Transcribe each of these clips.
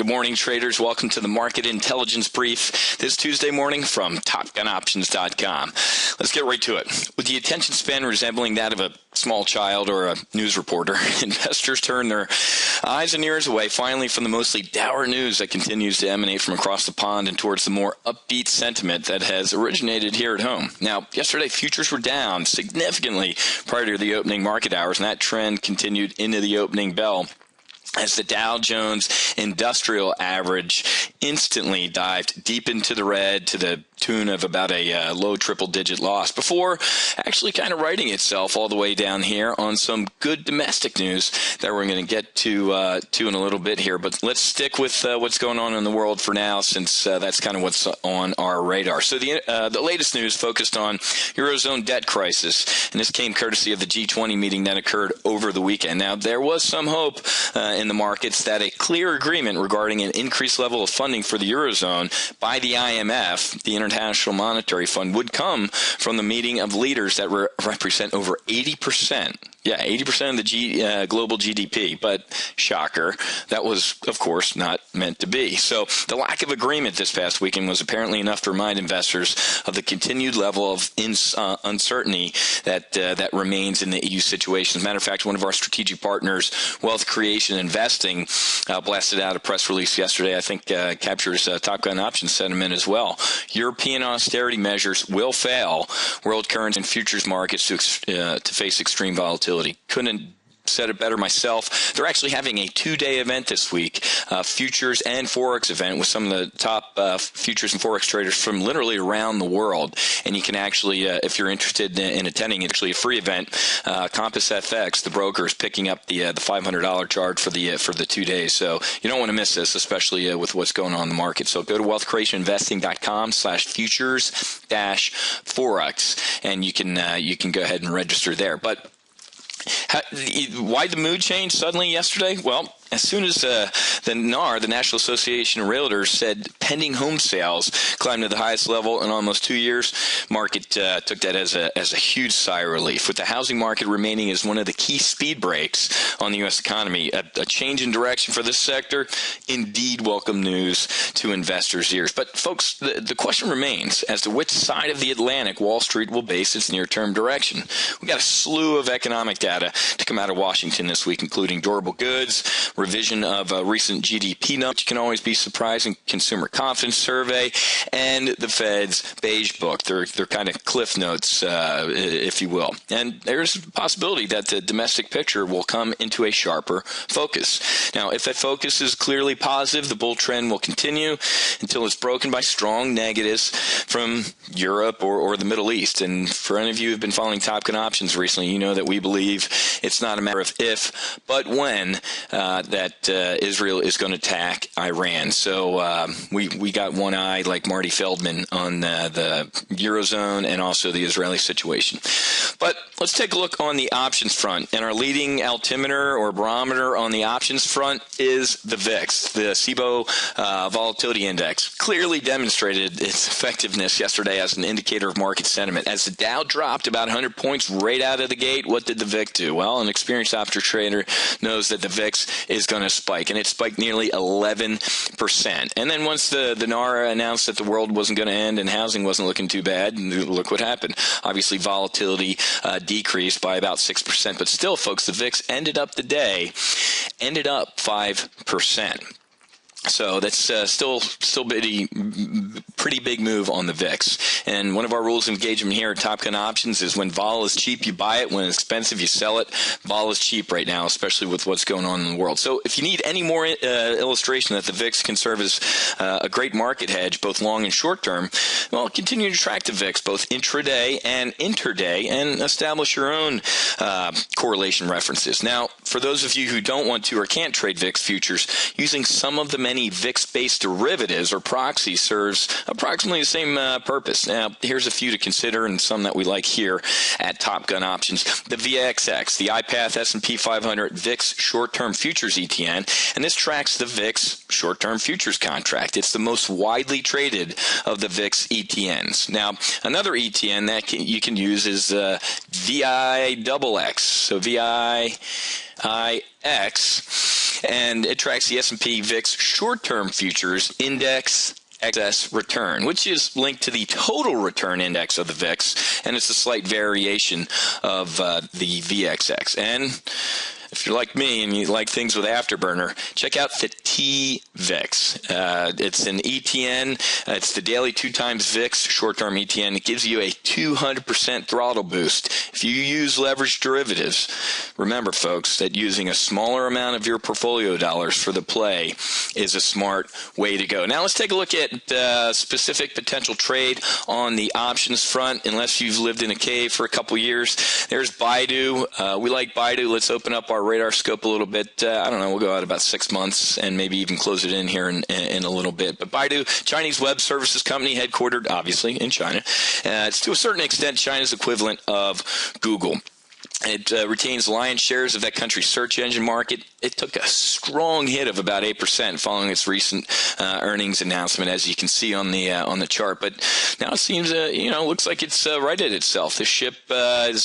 Good morning, traders. Welcome to the Market Intelligence Brief this Tuesday morning from TopGunOptions.com. Let's get right to it. With the attention span resembling that of a small child or a news reporter, investors turn their eyes and ears away finally from the mostly dour news that continues to emanate from across the pond and towards the more upbeat sentiment that has originated here at home. Now, yesterday, futures were down significantly prior to the opening market hours, and that trend continued into the opening bell, as the Dow Jones Industrial Average instantly dived deep into the red to the tune of about a low triple-digit loss before actually kind of righting itself all the way down here on some good domestic news that we're going to get to in a little bit here. But let's stick with what's going on in the world for now, since that's kind of what's on our radar. So the latest news focused on Eurozone debt crisis, and this came courtesy of the G20 meeting that occurred over the weekend. Now, there was some hope in the markets that a clear agreement regarding an increased level of funding for the Eurozone by the IMF, the International Monetary Fund, would come from the meeting of leaders that represent over 80%. Yeah, 80% of the global GDP, but shocker, that was, of course, not meant to be. So the lack of agreement this past weekend was apparently enough to remind investors of the continued level of uncertainty that remains in the EU situation. As a matter of fact, one of our strategic partners, Wealth Creation Investing, blasted out a press release yesterday, I think captures Top Gun Options sentiment as well. European austerity measures will fail world currency and futures markets to face extreme volatility. Couldn't said it better myself. They're actually having a two-day event this week, futures and forex event with some of the top futures and forex traders from literally around the world. And you can actually, if you're interested in attending, it's actually a free event. Compass FX, the broker, is picking up the $500 charge for the 2 days. So you don't want to miss this, especially with what's going on in the market. So go to wealthcreationinvesting.com/futures-forex, and you can go ahead and register there. But why the mood change suddenly yesterday? Well, as soon as the NAR, the National Association of Realtors, said pending home sales climbed to the highest level in almost 2 years, market took that as a huge sigh of relief. With the housing market remaining as one of the key speed brakes on the U.S. economy, a change in direction for this sector, indeed welcome news to investors' ears. But folks, the question remains as to which side of the Atlantic Wall Street will base its near-term direction. We got a slew of economic data to come out of Washington this week, including durable goods, revision of a recent GDP number, which can always be surprising, consumer confidence survey, and the Fed's beige book. They're kind of cliff notes, if you will. And there's a possibility that the domestic picture will come into a sharper focus. Now, if that focus is clearly positive, the bull trend will continue until it's broken by strong negatives from Europe or the Middle East. And for any of you who have been following Top Gun Options recently, you know that we believe it's not a matter of if, but when that Israel is going to attack Iran. So we got one eye, like Marty Feldman, on the Eurozone and also the Israeli situation. But let's take a look on the options front. And our leading altimeter or barometer on the options front is the VIX, the SIBO Volatility Index. Clearly demonstrated its effectiveness yesterday as an indicator of market sentiment. As the Dow dropped about 100 points right out of the gate, what did the VIX do? Well, an experienced option trader knows that the VIX is going to spike, and it spiked nearly 11%. And then once the NAR announced that the world wasn't going to end and housing wasn't looking too bad, look what happened. Obviously, volatility decreased by about 6%, but still, folks, the VIX ended up 5%. So that's still pretty big move on the VIX. And one of our rules of engagement here at Top Gun Options is when vol is cheap, you buy it. When it's expensive, you sell it. Vol is cheap right now, especially with what's going on in the world. So if you need any more illustration that the VIX can serve as a great market hedge, both long and short term, well, continue to track the VIX both intraday and interday and establish your own correlation references. Now, for those of you who don't want to or can't trade VIX futures, using some of the many VIX-based derivatives or proxies serves approximately the same purpose. Now, here's a few to consider and some that we like here at Top Gun Options. The VXX, the iPath S&P 500 VIX short-term futures ETN, and this tracks the VIX short-term futures contract. It's the most widely traded of the VIX ETNs. Now, another ETN that you can use is VIXX. So VIX and it tracks the S&P VIX short-term futures index excess return, which is linked to the total return index of the VIX, and it's a slight variation of the VXX. And if you're like me and you like things with Afterburner, check out the TVIX. It's an ETN. It's the daily 2x VIX short-term ETN. It gives you a 200% throttle boost. If you use leveraged derivatives, remember, folks, that using a smaller amount of your portfolio dollars for the play is a smart way to go. Now let's take a look at specific potential trade on the options front. Unless you've lived in a cave for a couple years, there's BIDU. We like BIDU. Let's open up our radar scope a little bit. I don't know, we'll go out about 6 months and maybe even close it in here in a little bit. But BIDU, Chinese web services company, headquartered obviously in China. It's to a certain extent China's equivalent of Google. It retains the lion's shares of that country's search engine market. It took a strong hit of about 8% following its recent earnings announcement, as you can see on the chart. But now it seems, looks like it's righted itself. The ship is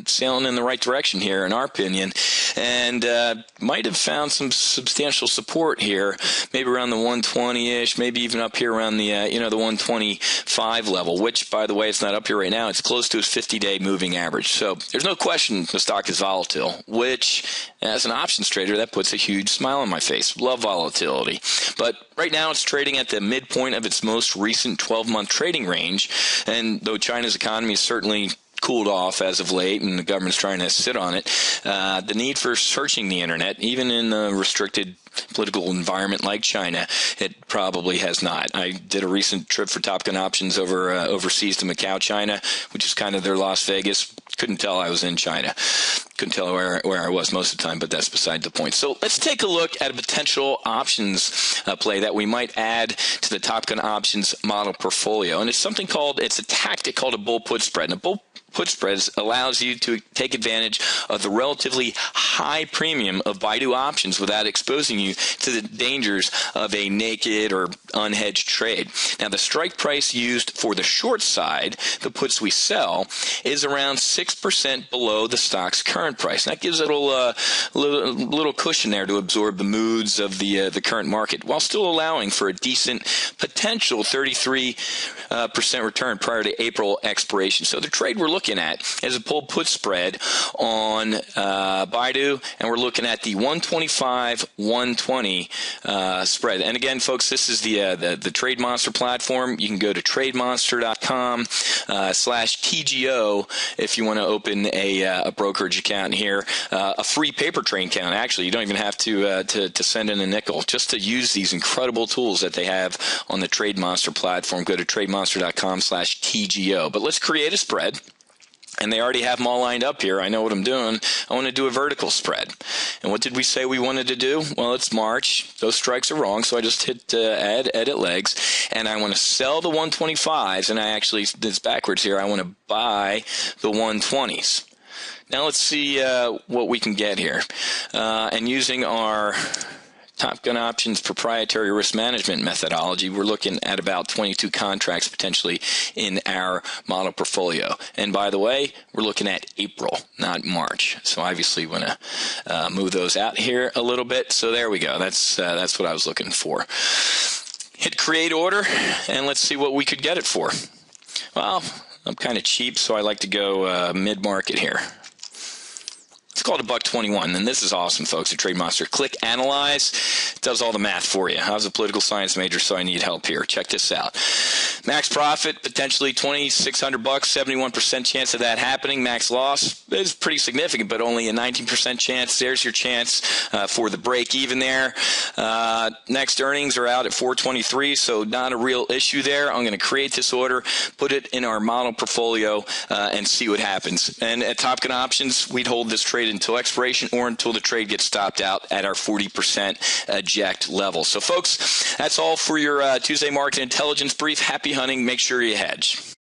sailing in the right direction here, in our opinion, and might have found some substantial support here, maybe around the 120-ish, maybe even up here around the the 125 level. Which, by the way, it's not up here right now. It's close to its 50-day moving average. So there's no question the stock is volatile, which, as an options trader, that puts a huge smile on my face. Love volatility. But right now it's trading at the midpoint of its most recent 12-month trading range. And though China's economy is certainly cooled off as of late, and the government's trying to sit on it, the need for searching the internet, even in a restricted political environment like China, it probably has not. I did a recent trip for Top Gun Options overseas to Macau, China, which is kind of their Las Vegas. Couldn't tell I was in China. Couldn't tell where I was most of the time, but that's beside the point. So let's take a look at a potential options play that we might add to the Top Gun Options model portfolio. And it's a tactic called a bull put spread. And a bull put spreads allows you to take advantage of the relatively high premium of BIDU options without exposing you to the dangers of a naked or unhedged trade. Now, the strike price used for the short side, the puts we sell, is around 6% below the stock's current price. That gives it a little cushion there to absorb the moods of the current market, while still allowing for a decent potential 33% return prior to April expiration. So the trade we're looking at is a bull put spread on BIDU, and we're looking at the 125-120 spread. And again, folks, this is the Trade Monster platform. You can go to trademonster.com/TGO if you want to open a brokerage account here, a free paper train account. Actually, you don't even have to send in a nickel just to use these incredible tools that they have on the Trade Monster platform. Go to trademonster.com/TGO. But let's create a spread. And they already have them all lined up here. I know what I'm doing. I want to do a vertical spread. And what did we say we wanted to do? Well, it's March. Those strikes are wrong, so I just hit add, edit legs. And I want to sell the 125s, and it's backwards here. I want to buy the 120s. Now let's see what we can get here. And using our Top Gun Options proprietary risk management methodology, we're looking at about 22 contracts potentially in our model portfolio. And by the way, we're looking at April, not March. So obviously we want to move those out here a little bit. So there we go. That's what I was looking for. Hit create order, and let's see what we could get it for. Well, I'm kind of cheap, so I like to go mid-market here. It's called $1.21, and this is awesome, folks, at Trade Monster. Click Analyze. It does all the math for you. I was a political science major, so I need help here. Check this out. Max profit, potentially $2,600, 71% chance of that happening. Max loss is pretty significant, but only a 19% chance. There's your chance for the break even there. Next earnings are out at 423, so not a real issue there. I'm going to create this order, put it in our model portfolio, and see what happens. And at Top Gun Options, we'd hold this trade until expiration or until the trade gets stopped out at our 40% eject level. So, folks, that's all for your Tuesday Market Intelligence Brief. Happy hunting. Make sure you hedge.